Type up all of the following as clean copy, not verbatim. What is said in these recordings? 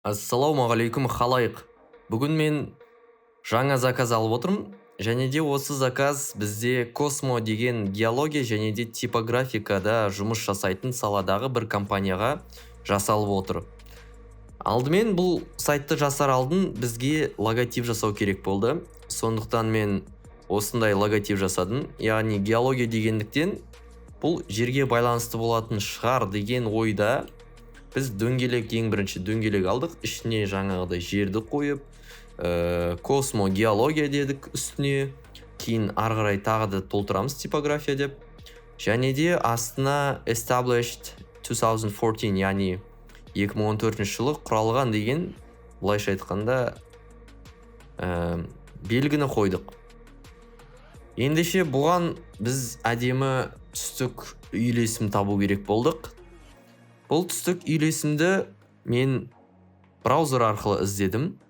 Ассалаумағалейкум халайық. Бүгін мен жаңа заказ алып отырмын. Және де осы заказ бізде Космо деген геология және де типографикада жұмыс жасайтын саладағы бір компанияға жасалып отыр. Алдымен бұл сайтты жасар алдын бізге логотип жасау керек болды. Сондықтан мен осындай логотип жасадым. Яғни геология дегендіктен бұл жерге байланысты болатын шығар деген ойда біз дөңгелек, ең бірінші дөңгелек алдық, ішіне жаңағыдай жерді қойып, космо геология дедік үстіне, кейін ары қарай тағы да толтырамыз типография деп. Және де астына established 2014, яғни 2014 жылы құралған деген, былайша айтқанда, белгіні қойдық. Ендеше бұған біз әдемі түстік үйлесім табу керек болдық. Бұл түстік үйлесімді мен браузер арқылы іздедім.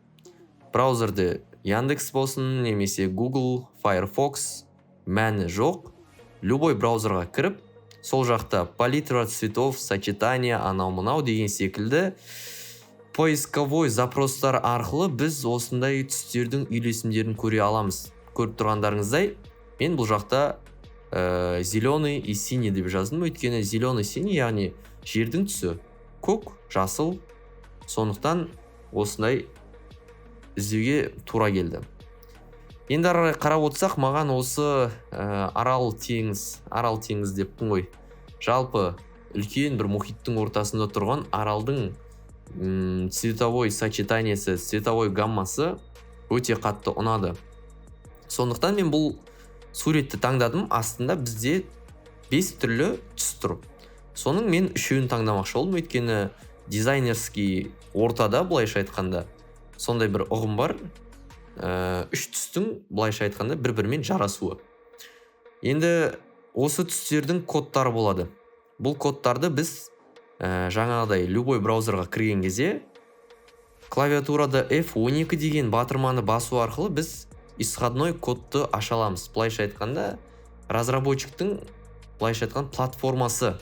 Браузерді Яндекс болсын, немесе Google, Firefox, мәні жоқ. Любой браузерға кіріп, сол жақта палитра цветов, сочетание, анау-мынау деген секілді поисковой запростар арқылы біз осындай түстердің үйлесімдерін көре аламыз. Көріп тұрғандарыңыздай, мен бұл жақта зеленый и синий деп жаздым. Өйткені зеленый, синий, яғни жердің түсі көк, жасыл. Сондықтан осындай іздеуге тура келді. Енді ары қарап отырсақ, маған осы Арал теңіз деппін ғой. Жалпы үлкен бір мұхиттың ортасында тұрған аралдың цветовой сочетаниесі, цветовой гаммасы өте қатты ұнады. Сондықтан мен бұл суретті таңдадым. Астында бізде 5 түрлі түс тұр. Соның мен 3-ін таңдамақшы болдым. Өйткені дизайнерский ортада, былайша айтқанда, сондай бір ұғым бар. 3 түстің, былайша айтқанда, бір-бірімен жарасуы. Енді осы түстердің кодтары болады. Бұл кодтарды біз жаңағыдай любой браузерға кірген кезде клавиатурада F12 деген батырманы басу арқылы біз исходной кодты аша аламыз. Былайша айтқанда, разработчиктің, былайша айтқан, платформасы.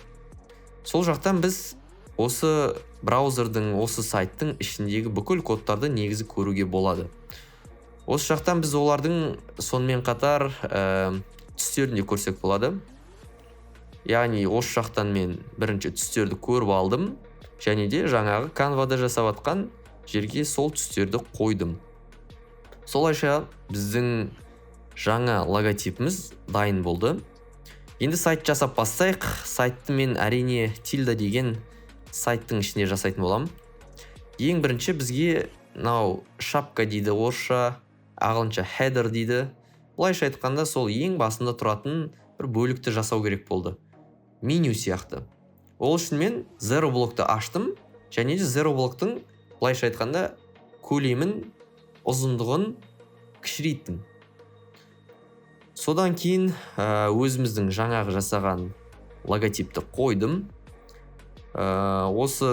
Сол жақтан біз осы браузердің, осы сайттың ішіндегі бүкіл кодтарды негізі көруге болады. Осы жақтан біз олардың сонымен қатар түстерін де көрсек болады. Яғни осы жақтан мен бірінші түстерді көріп алдым, және де жаңағы Canva'да жасап атқан жерге сол түстерді қойдым. Солайша біздің жаңа логотипіміз дайын болды. Енді сайт жасап бастайық. Сайтты мен әрине Tilda деген сайттың ішінде жасайтын болам. Ең бірінші бізге шапка дейді орысша, ағылшынша header дейді. Былайша айтқанда сол ең басында тұратын бір бөлікті жасау керек болды. Меню сияқты. Ол үшін мен zero блокты аштым, және де zero блоктың, былайша айтқанда, көлемін, ұзындығын кішірейттім. Содан кейін өзіміздің жаңағы жасаған логотипті қойдым. Осы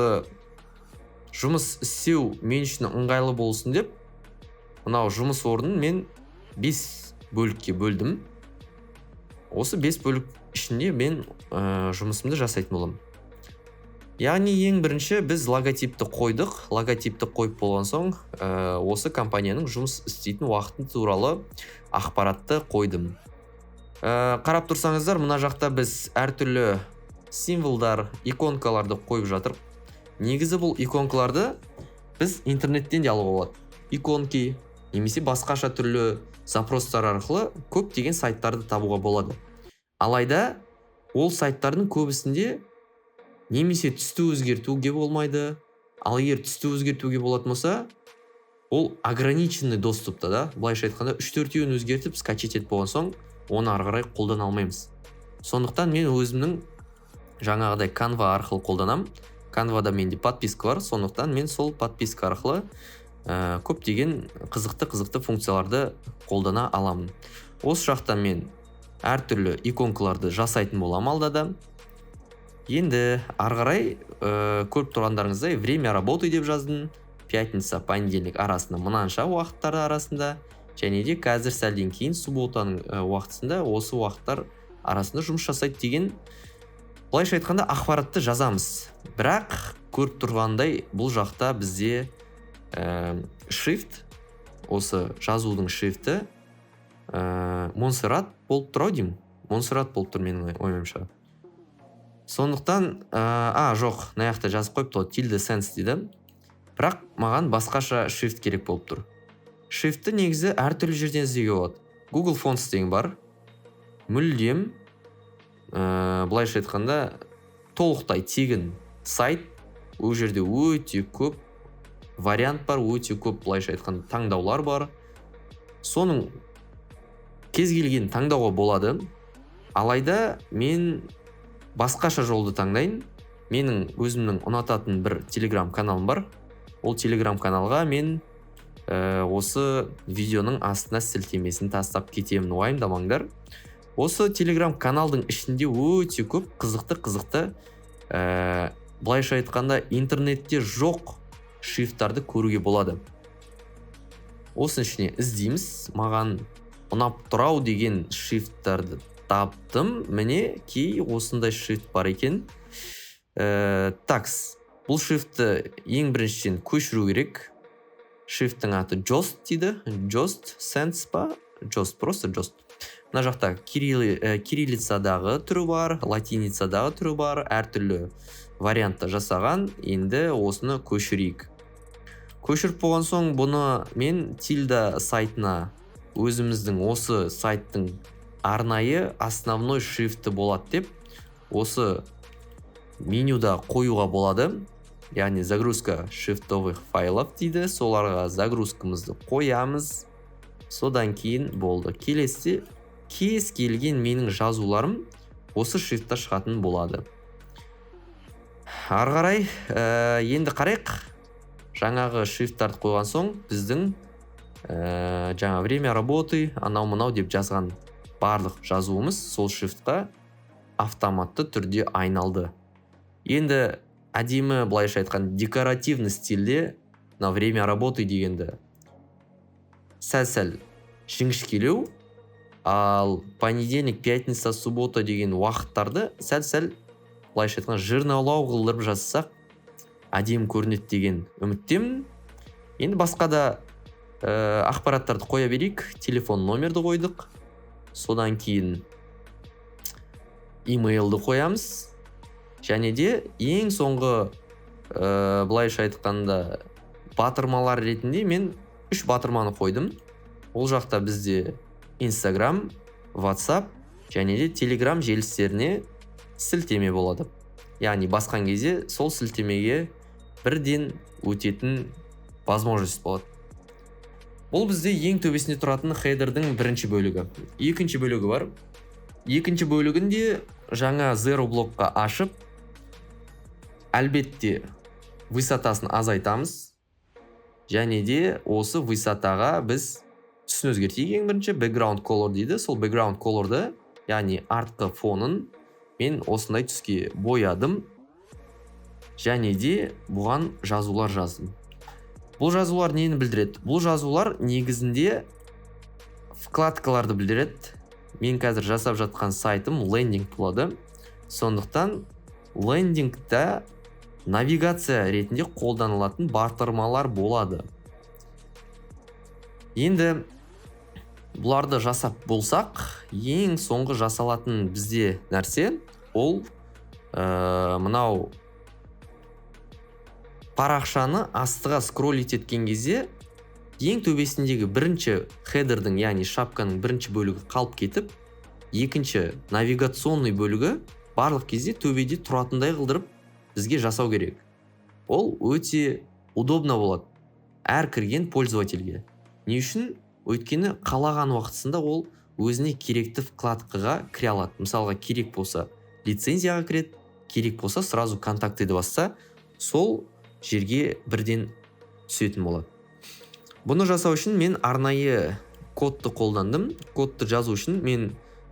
жұмыс істеу мен үшін ыңғайлы болсын деп, мынау жұмыс орнын мен 5 бөлікке бөлдім. Осы 5 бөлік ішінде мен жұмысымды жасайтын болам. Яғни ең бірінші біз логотипті қойдық. Логотипті қойып болған соң, осы компанияның жұмыс істейтін уақыты туралы ақпаратты қойдым. Қарап тұрсаңыздар, мына жақта біз әртүрлі символдар, иконкаларды қойып жатыр. Негізі бұл иконкаларды біз интернеттен де алуға болады. Иконки, немесе басқаша түрлі запростар арқылы көптеген сайттарды табуға болады. Алайда ол сайттардың көбісінде немесе түсті өзгертуге болмайды. Ал егер түсті өзгертуге болатын болса, ол ограниченный доступта да. Былайша айтқанда 3-4-еуін өзгертіп скачать етіп болған соң, оны ары қарай қолдана алмаймыз. Сондықтан мен өзімнің жаңағыдай Canva арқылы қолданам. Canva'да менде подписка бар, сондықтан мен сол подписка арқылы көптеген қызықты функцияларды қолдана аламын. Осы жақтан мен әртүрлі иконкаларды жасайтын болам алдада. Енді ары қарай көріп тұрғандарыңыздай время работы деп жаздым. Пятница, понедельник арасында мынанша уақыттары арасында, және де қазір сәлден кейін субботаның уақытысында осы уақыттар арасында жұмыс жасайды деген, былайша айтқанда, ақпаратты жазамыз. Бірақ көріп тұрғандай бұл жақта бізде шрифт, осы жазудың шрифті Монсеррат болып тұр ау деймін. Монсеррат болып тұр менің ойымша. Сондықтан, жоқ, мына жақта жазып қойыпты ғой, Tilde Sans дейді. Бірақ маған басқаша шрифт керек болып тұр. Шрифтті негізі әртүрлі жерден іздеуге болады. Google Fonts деген бар. Мүлдем, былайша айтқанда, толықтай тегін сайт. Ол жерде өте көп вариант бар, өте көп, былайша айтқанда, таңдаулар бар. Соның кез келген таңдауға болады. Алайда мен басқаша жолды таңдайын. Менің өзімнің ұнататын бір Telegram каналым бар. Ол Telegram каналға мен осы видеоның астына сілтемесін тастап кетемін, уайымдамаңдар. Осы Telegram каналдың ішінде өте көп қызықты, былайша айтқанда интернетте жоқ шрифттарды көруге болады. Осының ішіне іздейміз. Маған ұнап тұрау деген шрифттарды таптым. Міне, кей осындай шрифт бар екен. Такс. Бұл шрифтті ең біріншіден көшіру керек. Шрифттің аты Jost дейді. Jost Sans па? Jost, просто Jost. Мына жақта кириллицадағы түрі бар, латиницадағы түрі бар, әртүрлі вариантта жасаған. Енді осыны көшірейік. Көшіріп болған соң бұны мен Tilde сайтына, өзіміздің осы сайттың арнайы основной шрифті болады деп, осы менюда қоюға болады. Яғни загрузка шрифтовых файлов дейді. Соларға загрузкамызды қоямыз. Содан кейін болды. Келесі кез келген менің жазуларым осы шрифтта шығатын болады. Ары қарай, енді қарайық. Жаңағы шрифттарды қойған соң біздің жаңа время работы, анау-мынау деп жазған барлық жазуымыз сол шрифтқа автоматты түрде айналды. Енді әдемі, былайша айтқан, декоративный стильде на время работы дегенді сәл-сәл жіңішкелеу, ал понедельник, пятница, суббота деген уақыттарды сәл-сәл, былайша айтқан, жирнаулау қылдырып жазсақ әдемі көрінеді деген үміттемін. Енді басқа да ақпараттарды қоя берейік. Телефон номерді қойдық. Содан кейін имейлді қоямыз. Және де ең соңғы былайша айтқанда батырмалар ретінде мен 3 батырманы қойдым. Ол жақта бізде Instagram, WhatsApp және де Telegram желістеріне сілтеме болады. Яғни басқан кезде сол сілтемеге бірден өтетін возможность болады. Бұл бізде ең төбесінде тұратын хедердің бірінші бөлігі. Екінші бөлігі бар. Екінші бөлігінде жаңа Zero блокқа ашып, әлбетте высотасын азайтамыз. Және де осы высотаға біз түсін өзгертейік. Ең бірінші background color дейді. Сол background color'ды, яғни артқы фонын мен осындай түске боядым. Және де бұған жазулар жаздым. Бұл жазулар нені білдіреді? Бұл жазулар негізінде вкладкаларды білдіреді. Мен қазір жасап жатқан сайтым лендинг болады. Сондықтан лендингта навигация ретінде қолданылатын батырмалар болады. Енді бұларды жасап болсақ, ең соңғы жасалатын бізде нәрсе ол мынау парақшаны астыға скроллить еткен кезде ең төбесіндегі бірінші хедердің, яғни шапканың бірінші бөлігі қалып кетіп, екінші навигационный бөлігі барлық кезде төбеде тұратындай қылдырып бізге жасау керек. Ол өте удобно болады әр кірген пользовательге. Не үшін? Өйткені қалаған уақытысында ол өзіне керекті вкладкаға кіре алады. Мысалға керек болса лицензияға кіреді, керек болса сразу контактыды басса, сол жерге бірден түсетін болады. Бұны жасау үшін мен арнайы кодты қолдандым. Кодты жазу үшін мен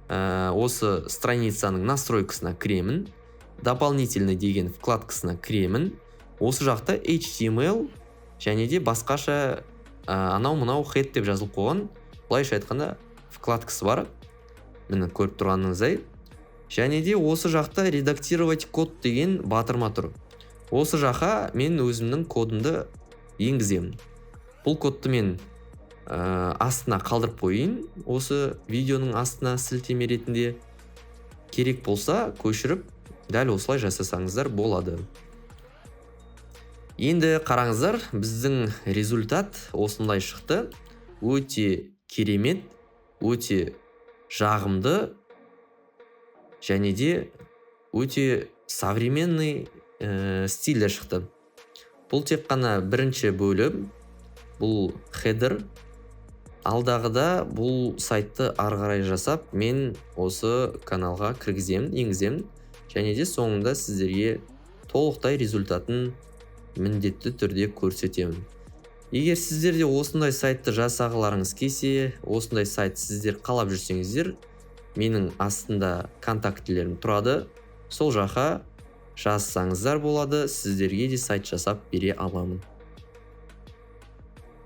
осы страницаның настройкасына кіремін. Дополнительный деген вкладкасына кіремін. Осы жақта HTML және де басқаша анау-мынау head деп жазылып қойған, былайша айтқанда вкладкасы бар. Міне көріп тұрғаныңыздай. Және де осы жақта редактировать код деген батырма тұр. Осы жаққа мен өзімнің кодымды енгіземін. бұл кодты мен астына қалдырып қойын. Осы видеоның астына сілтеме ретінде. Керек болса көшіріп дәл осылай жасасаңыздар болады. Енді қараңыздар, біздің результат осындай шықты. Өте керемет, өте жағымды және де өте современный стильде шықты. Бұл тек қана бірінші бөлім, бұл хедер. Алдағыда бұл сайтты ары қарай жасап, мен осы каналға енгіземін, және де соңында сіздерге толықтай результатын міндетті түрде көрсетемін. Егер сіздерде осындай сайтты жасағыларыңыз келсе, осындай сайт сіздер қалап жүрсеңіздер, менің астында контактілерім тұрады. Сол жаққа жазсаңыздар болады, сіздерге де сайт жасап бере аламын.